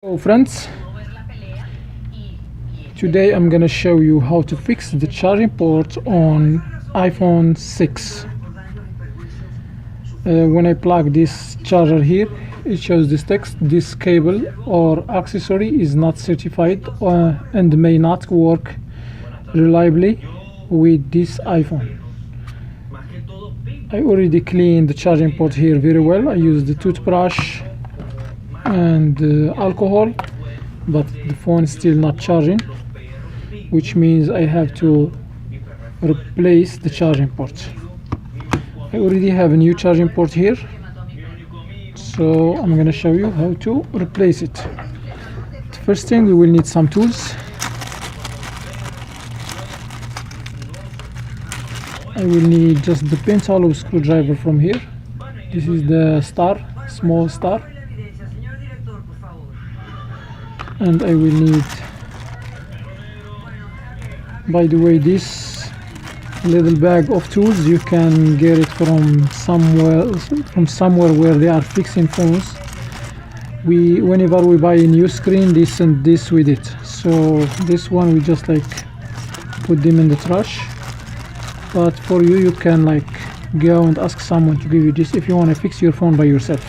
Hello friends, today I'm gonna show you how to fix the charging port on iPhone 6. When I plug this charger here, it shows this text: this cable or accessory is not certified and may not work reliably with this iPhone. I already cleaned the charging port here very well. I used the toothbrush and alcohol, but the phone is still not charging, which means I have to replace the charging port. I already have a new charging port here, so I'm gonna show you how to replace it. The first thing, we will need some tools. I will need just the pentalobe screwdriver from here. This is the star, small star. And I will need, by the way, this little bag of tools. You can get it from somewhere where they are fixing phones. Whenever we buy a new screen, they send this with it. So this one we just put them in the trash. But for you, you can go and ask someone to give you this if you want to fix your phone by yourself.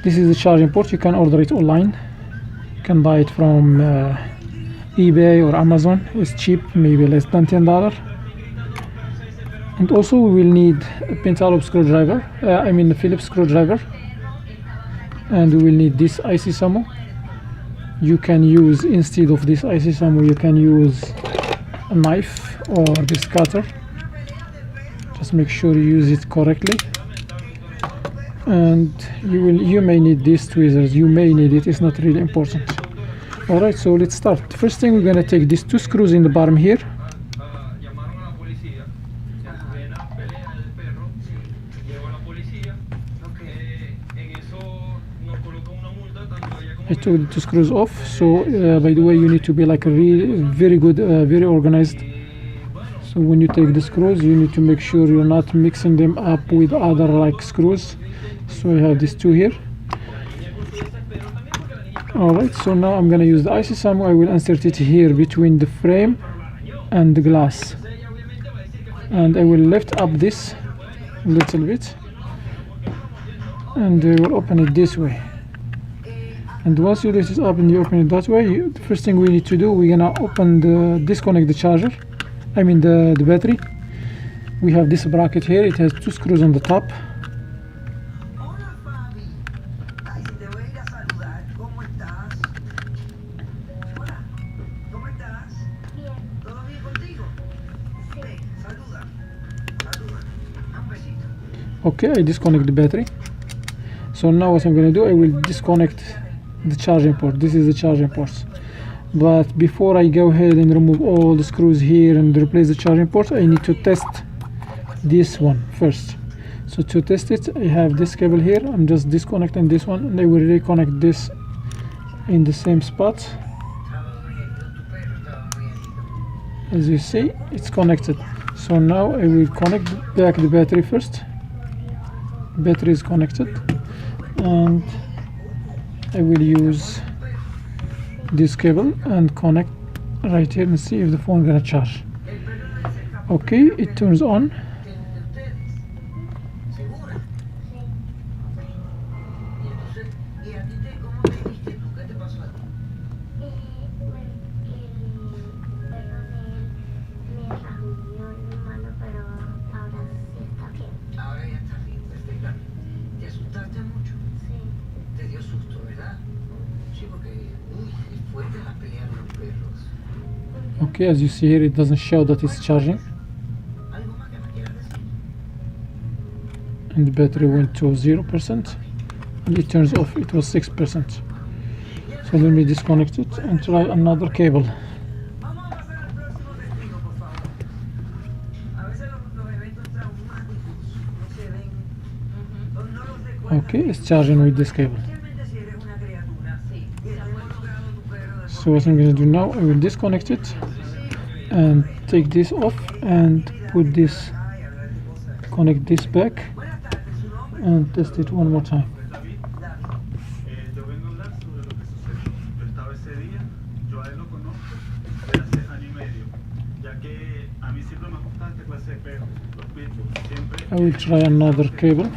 This is the charging port. You can order it online. You can buy it from eBay or Amazon. It's cheap, maybe less than $10. And also we will need a pentalobe screwdriver, a Phillips screwdriver. And we will need this IC Samo. You can use, instead of this IC Samo, you can use a knife or this cutter. Just make sure you use it correctly. And you may need these tweezers. You may need it. It's not really important. All right, so let's start. First thing, we're going to take these two screws in the bottom here. I took the two screws off. So by the way, you need to be very good, very organized. So when you take the screws, you need to make sure you're not mixing them up with other screws. So I have these two here. Alright, so now I'm gonna use the IC Samo. I will insert it here between the frame and the glass, and I will lift up this a little bit, and I will open it this way. And once you lift it up and you open it that way, the first thing we need to do, we're gonna disconnect the charger, the battery. We have this bracket here. It has two screws on the top. Okay, I disconnect the battery. So now what I'm going to do, I will disconnect the charging port. This is the charging port. But before I go ahead and remove all the screws here and replace the charging port, I need to test this one first. So to test it, I have this cable here. I'm just disconnecting this one, and I will reconnect this in the same spot. As you see, it's connected. So now I will connect back the battery first. Battery is connected, and I will use this cable and connect right here and see if the phone gonna charge. Okay, it turns on. Okay, as you see here, it doesn't show that it's charging, and the battery went to 0%, and it turns off. It was 6%. So let me disconnect it and try another cable. Okay, it's charging with this cable. So what I'm going to do now, I will disconnect it and take this off and put this, connect this back and test it one more time. I will try another cable.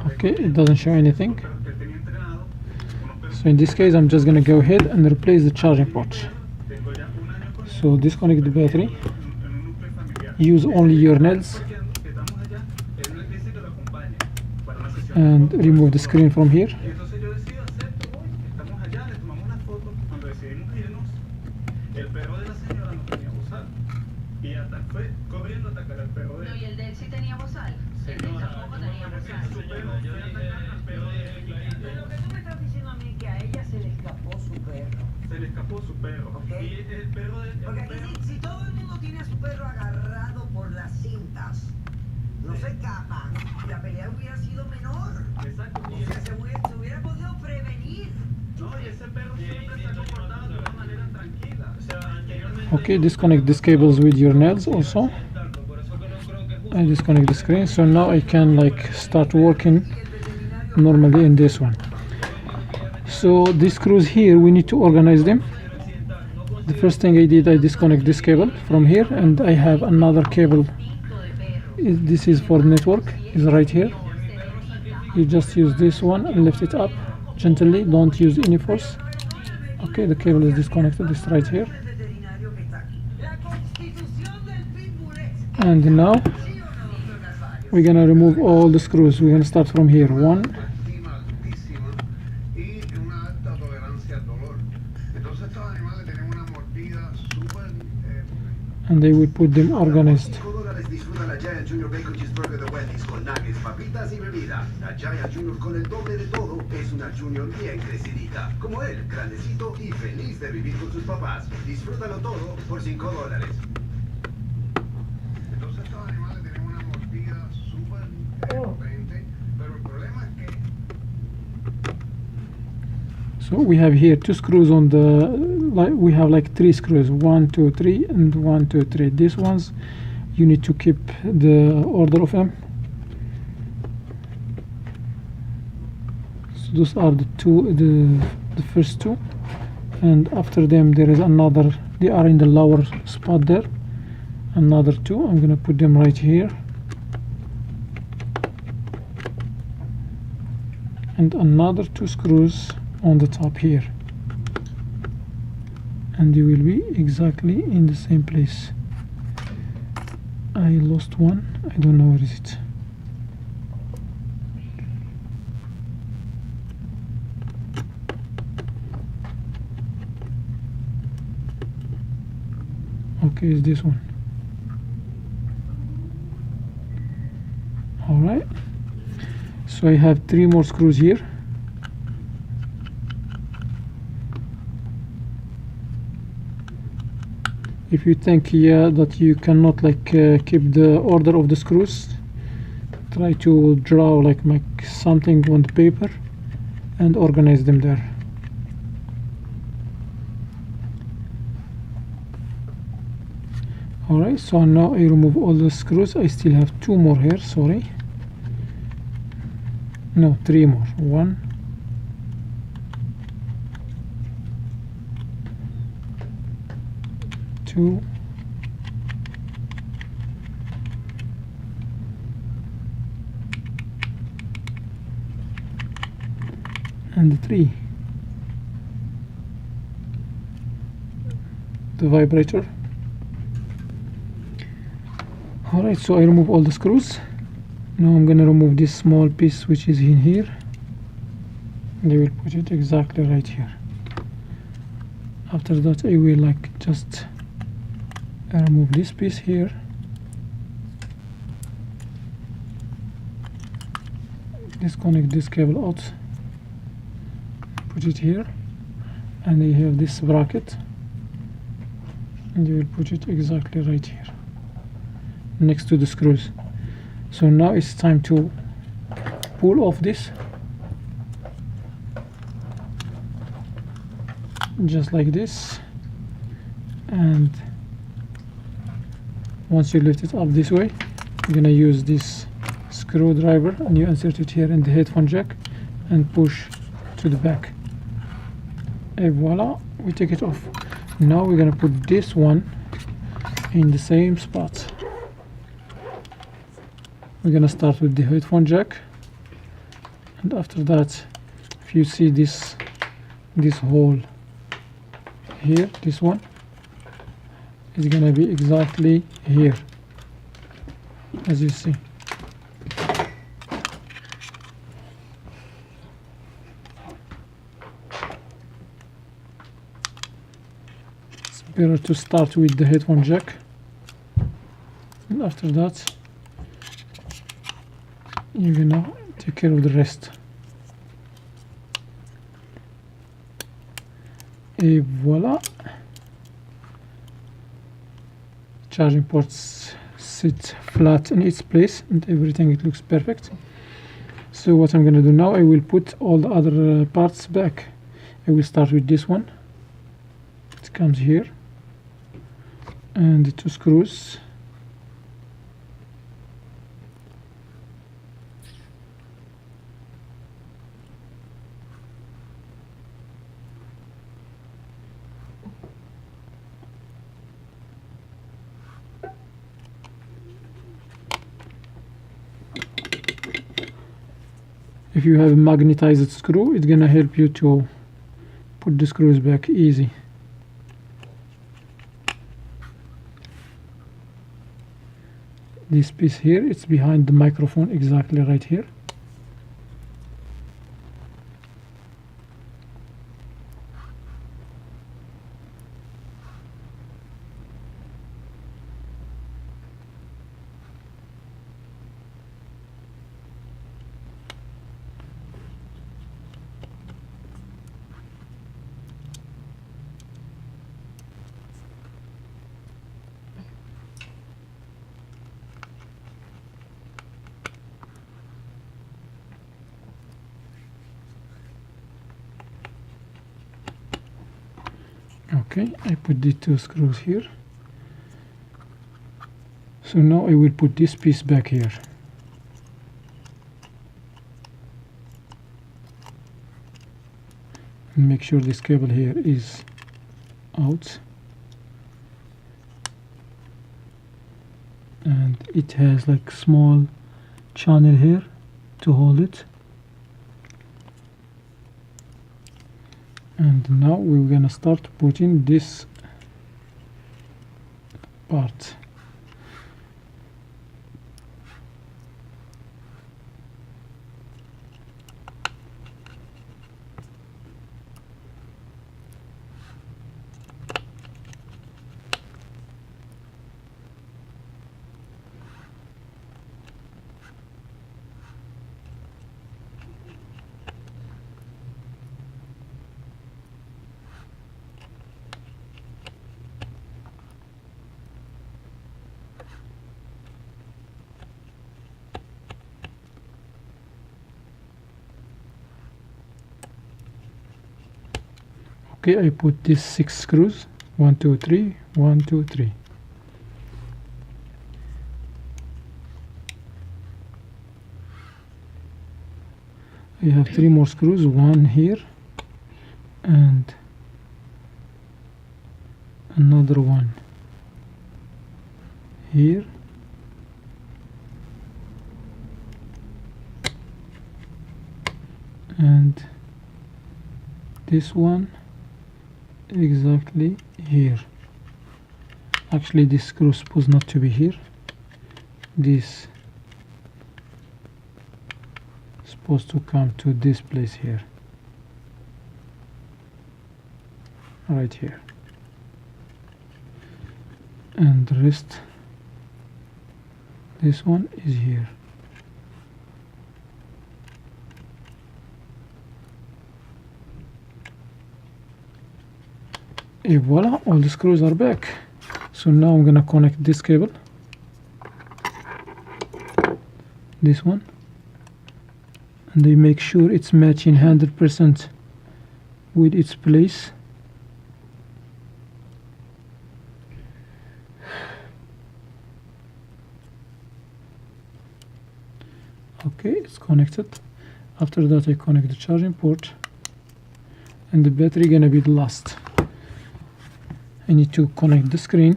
Okay, it doesn't show anything. So in this case I'm just gonna go ahead and replace the charging port. So disconnect the battery, use only your nails, and remove the screen from here. Se le escapó su perro. Okay. Y el perro de... Porque aquí si todo el mundo tiene a su perro agarrado por las cintas, no se escapan, la pelea hubiera sido menor. Exacto. O sea, se hubiera podido prevenir. No, y ese perro siempre se ha comportado de una manera tranquila. O sea, anteriormente... Okay, disconnect these cables with your nails also. I disconnect the screen, so now I can like start working normally in this one. So these screws here, we need to organize them. The first thing I did, I disconnect this cable from here, and I have another cable. This is for network, is right here. You just use this one and lift it up gently, don't use any force. Okay, the cable is disconnected, it's right here. And now we're gonna remove all the screws. We're gonna start from here. One, and they will put them organized. Disfruta la Giant Junior Bacon Cheeseburger de Wendy's con nuggets, papitas y bebida. La Giant Junior con el doble de todo es una Junior bien crecidita. Como él, grandecito y feliz de vivir con sus papás. Disfrútalo todo por $5. Entonces estos animales tienen una mordida súper potente, pero el problema es que... So we have here two screws on the, we have like three screws, 1, 2, 3, and 1, 2, 3. These ones you need to keep the order of them. So those are the two, the first two, and after them there is another. They are in the lower spot there. Another two. I'm gonna put them right here, and another two screws on the top here, and they will be exactly in the same place. I lost one, I don't know where is it. Okay, it's this one. Alright, so I have three more screws here. If you think that you cannot keep the order of the screws, try to draw make something on the paper and organize them there. Alright, so now I remove all the screws. I still have two more here, sorry. No, three more. 1, 2, and 3. The vibrator. Alright, so I remove all the screws. Now I'm gonna remove this small piece which is in here, and I will put it exactly right here. After that I will just remove this piece here, disconnect this cable out, put it here, and I have this bracket, and you will put it exactly right here next to the screws. So now it's time to pull off this, just like this, and once you lift it up this way, you're gonna use this screwdriver and you insert it here in the headphone jack and push to the back. and voila, we take it off. Now we're gonna put this one in the same spot. We're gonna start with the headphone jack, and after that, if you see this hole here, this one is gonna be exactly here, as you see. It's better to start with the headphone jack, and after that you're gonna take care of the rest. Et voila, charging ports sit flat in its place and everything, it looks perfect. So what I'm gonna do now, I will put all the other parts back. I will start with this one. It comes here, and the two screws. If you have a magnetized screw, it's gonna help you to put the screws back easy. This piece here, it's behind the microphone, exactly right here. Okay, I put the two screws here. So now I will put this piece back here. And make sure this cable here is out. And it has like small channel here to hold it. And now we're gonna start putting this part. Okay, I put these 6 screws, 1 2 3, 1 2 3. I have 3 more screws, one here and another one here, and this one exactly here. Actually, this screw is supposed not to be here. This is supposed to come to this place here, right here, and the rest, this one is here. Et voila, all the screws are back. So now I'm gonna connect this cable, this one, and they make sure it's matching 100% with its place. Okay, it's connected. After that I connect the charging port, and the battery gonna be the last. I need to connect the screen.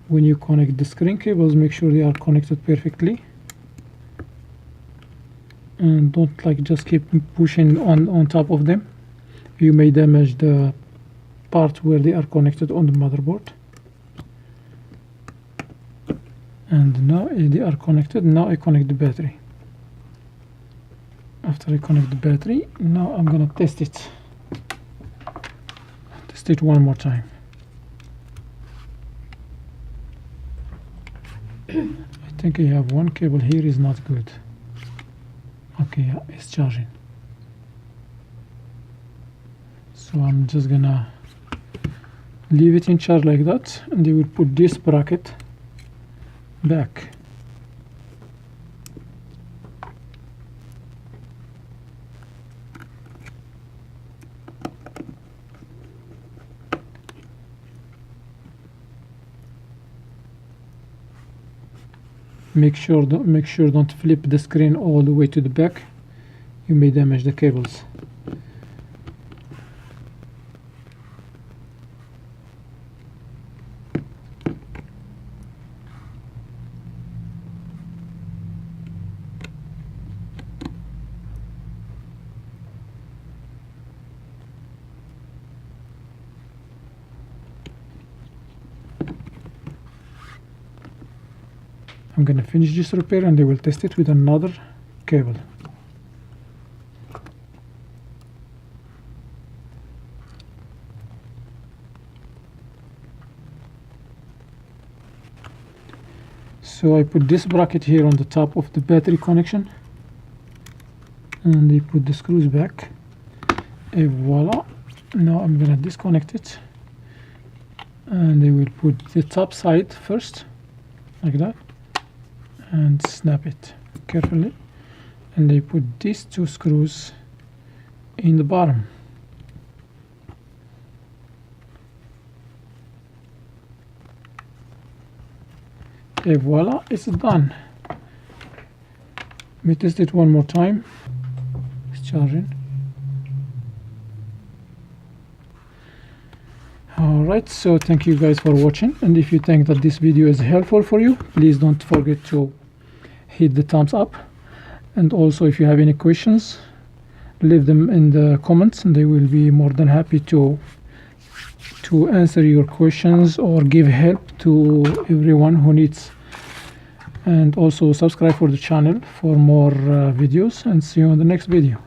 When you connect the screen cables, make sure they are connected perfectly, and don't like just keep pushing on top of them. You may damage the part where they are connected on the motherboard. And now they are connected. Now I connect the battery. After I connect the battery, now I'm gonna test it one more time. I think I have one cable here is not good. Okay, yeah, it's charging. So I'm just gonna leave it in charge like that, and they will put this bracket back. Make sure don't flip the screen all the way to the back. You may damage the cables. I'm gonna finish this repair and I will test it with another cable. So I put this bracket here on the top of the battery connection, and I put the screws back, and voila. Now I'm gonna disconnect it, and I will put the top side first like that and snap it carefully, and I put these two screws in the bottom. And voila, it's done. Let me test it one more time. It's charging. Alright, so thank you guys for watching, and if you think that this video is helpful for you, please don't forget to hit the thumbs up, and also if you have any questions, leave them in the comments and they will be more than happy to answer your questions or give help to everyone who needs. And also subscribe for the channel for more videos, and see you on the next video.